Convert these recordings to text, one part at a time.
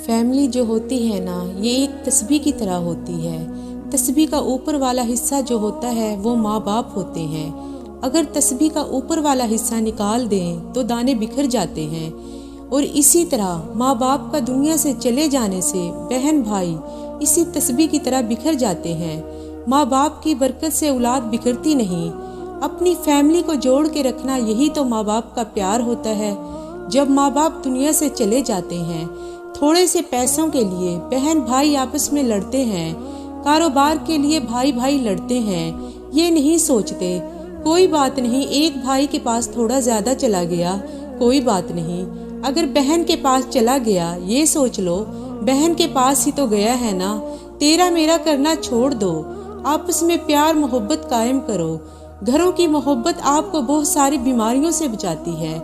Family जो होती है ना, ये एक तस्बीह की तरह होती है। तस्बीह का ऊपर वाला हिस्सा जो होता है वो माँ बाप होते हैं। अगर तस्बीह का ऊपर वाला हिस्सा निकाल दें तो दाने बिखर जाते हैं। और इसी तरह माँ बाप का दुनिया से चले जाने से बहन भाई इसी तस्बीह की तरह बिखर जाते हैं। माँ बाप की बरकत से औलाद बिखरती नहीं। अपनी फैमिली को जोड़ के रखना यही तो माँ बाप का प्यार होता है। जब माँ बाप दुनिया से चले जाते हैं, थोड़े से पैसों के लिए बहन भाई आपस में लड़ते हैं, कारोबार के लिए भाई भाई लड़ते हैं। ये नहीं सोचते कोई बात नहीं, एक भाई के पास थोड़ा ज्यादा चला गया कोई बात नहीं, अगर बहन के पास चला गया ये सोच लो बहन के पास ही तो गया है ना, तेरा मेरा करना छोड़ दो। आपस में प्यार मोहब्बत कायम करो। घरों की मोहब्बत आपको बहुत सारी बीमारियों से बचाती है।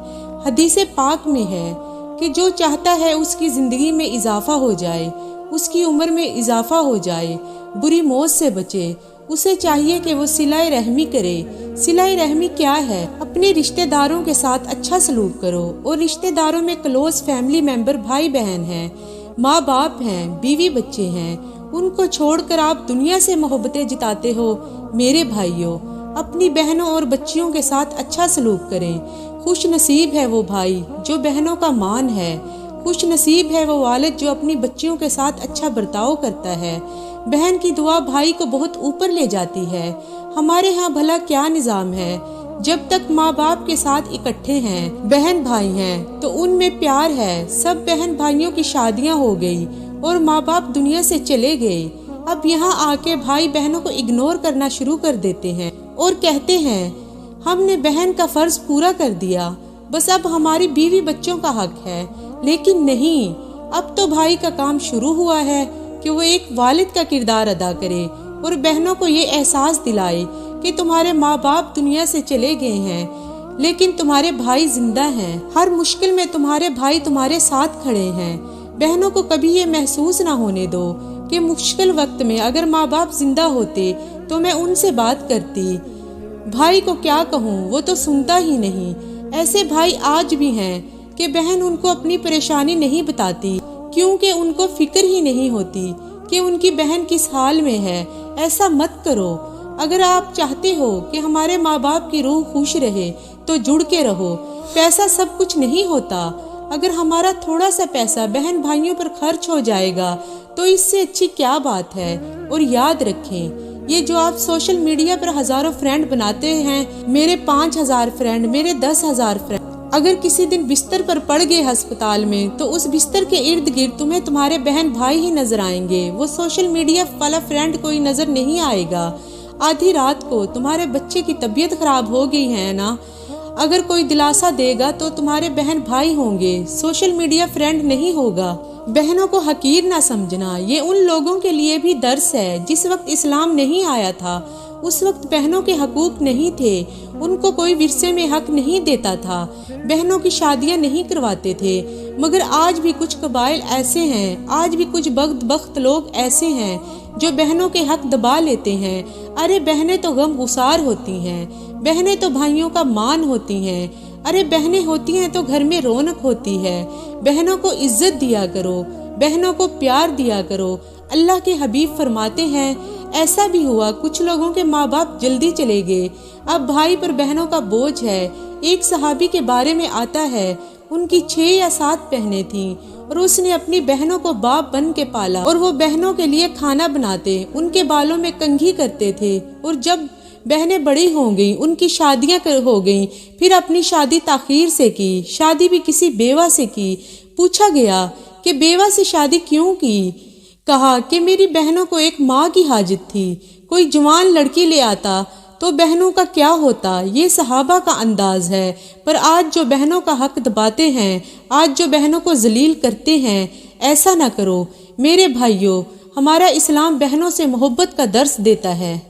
हदीस पाक में है कि जो चाहता है उसकी ज़िंदगी में इजाफा हो जाए, उसकी उम्र में इजाफा हो जाए, बुरी मौत से बचे, उसे चाहिए कि वो सिलाई रहमी करे। सिलाई रहमी क्या है? अपने रिश्तेदारों के साथ अच्छा सलूक करो। और रिश्तेदारों में क्लोज फैमिली मेंबर भाई बहन हैं, माँ बाप हैं, बीवी बच्चे हैं, उनको छोड़कर आप दुनिया से मोहब्बतें जिताते हो। मेरे भाइयों, अपनी बहनों और बच्चियों के साथ अच्छा सलूक करें। खुश नसीब है वो भाई जो बहनों का मान है। खुश नसीब है वो वालिद जो अपनी बच्चियों के साथ अच्छा बर्ताव करता है। बहन की दुआ भाई को बहुत ऊपर ले जाती है। हमारे यहाँ भला क्या निज़ाम है, जब तक माँ बाप के साथ इकट्ठे हैं, बहन भाई हैं, तो उनमें प्यार है। सब बहन भाइयों की शादियाँ हो गई और माँ बाप दुनिया से चले गए। अब यहाँ आके भाई बहनों को इग्नोर करना शुरू कर देते हैं और कहते हैं हमने बहन का फर्ज पूरा कर दिया, बस अब हमारी बीवी बच्चों का हक है। लेकिन नहीं, अब तो भाई का काम शुरू हुआ है कि वो एक वालिद का किरदार अदा करे और बहनों को ये एहसास दिलाए कि तुम्हारे माँ बाप दुनिया से चले गए हैं लेकिन तुम्हारे भाई जिंदा हैं। हर मुश्किल में तुम्हारे भाई तुम्हारे साथ खड़े हैं। बहनों को कभी ये महसूस ना होने दो कि मुश्किल वक्त में अगर माँ बाप जिंदा होते तो मैं उनसे बात करती। भाई को क्या कहूँ, वो तो सुनता ही नहीं। ऐसे भाई आज भी हैं कि बहन उनको अपनी परेशानी नहीं बताती क्योंकि उनको फिक्र ही नहीं होती कि उनकी बहन किस हाल में है। ऐसा मत करो। अगर आप चाहते हो कि हमारे माँ बाप की रूह खुश रहे तो जुड़ के रहो। पैसा सब कुछ नहीं होता। अगर हमारा थोड़ा सा पैसा बहन भाइयों पर खर्च हो जाएगा तो इससे अच्छी क्या बात है। और याद रखें, ये जो आप सोशल मीडिया पर हजारों फ्रेंड बनाते हैं, मेरे 5000 फ्रेंड, मेरे 10,000 फ्रेंड, अगर किसी दिन बिस्तर पर पड़ गए अस्पताल में तो उस बिस्तर के इर्द गिर्द तुम्हें तुम्हारे बहन भाई ही नजर आएंगे। वो सोशल मीडिया वाला फ्रेंड कोई नजर नहीं आएगा। आधी रात को तुम्हारे बच्चे की तबीयत खराब हो गई है ना, अगर कोई दिलासा देगा तो तुम्हारे बहन भाई होंगे, सोशल मीडिया फ्रेंड नहीं होगा। बहनों को हकीर ना समझना, ये उन लोगों के लिए भी दर्स है। जिस वक्त इस्लाम नहीं आया था उस वक्त बहनों के हकूक नहीं थे, उनको कोई विरसे में हक नहीं देता था, बहनों की शादियां नहीं करवाते थे। मगर आज भी कुछ कबाइल ऐसे हैं, आज भी कुछ बख्त लोग ऐसे हैं जो बहनों के हक दबा लेते हैं। अरे बहनें तो गम गुसार होती हैं, बहनें तो भाइयों का मान होती हैं। अरे बहनें होती हैं तो घर में रौनक होती है। बहनों को इज्जत दिया करो, बहनों को प्यार दिया करो। अल्लाह के हबीब फरमाते हैं, ऐसा भी हुआ कुछ लोगों के माँ बाप जल्दी चले गए, अब भाई पर बहनों का बोझ है। एक सहाबी के बारे में आता है, उनकी 6 या 7 बहनें थीं और उसने अपनी बहनों को बाप बन के पाला और वो बहनों के लिए खाना बनाते, उनके बालों में कंघी करते थे। और जब बहनें बड़ी हो गई, उनकी शादियां हो गई, फिर अपनी शादी ताखीर से की, शादी भी किसी बेवा से की। पूछा गया कि बेवा से शादी क्यों की? कहा कि मेरी बहनों को एक माँ की हाजत थी। कोई जवान लड़की ले आता तो बहनों का क्या होता। ये सहाबा का अंदाज है। पर आज जो बहनों का हक दबाते हैं, आज जो बहनों को जलील करते हैं, ऐसा ना करो। मेरे भाइयों, हमारा इस्लाम बहनों से मोहब्बत का दर्स देता है।